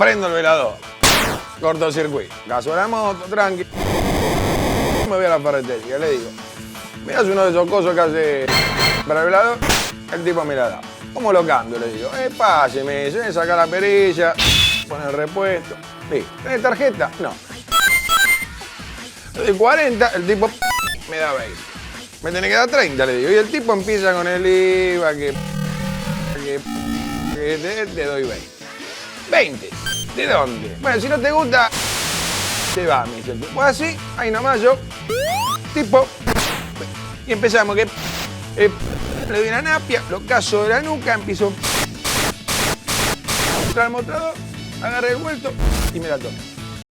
Prendo el velador. Cortocircuito. Gaso la moto, tranqui. Me voy a la ferretería, le digo. ¿Me das uno de esos cosos que hace para el velador? El tipo me la da. ¿Cómo lo cambio? Le digo. Páseme, se me saca la perilla, pone el repuesto. Sí. ¿Tenés tarjeta? No. Le doy 40, el tipo me da 20. Me tiene que dar 30, le digo. Y el tipo empieza con el IVA, que te doy 20. 20. ¿De dónde? Bueno, si no te gusta, te va, me dice el tipo. Así, ahí nomás yo, tipo, y empezamos que le doy una napia, lo caso de la nuca, empiezo a mostrar el mostrador, agarré el vuelto y me la tomo.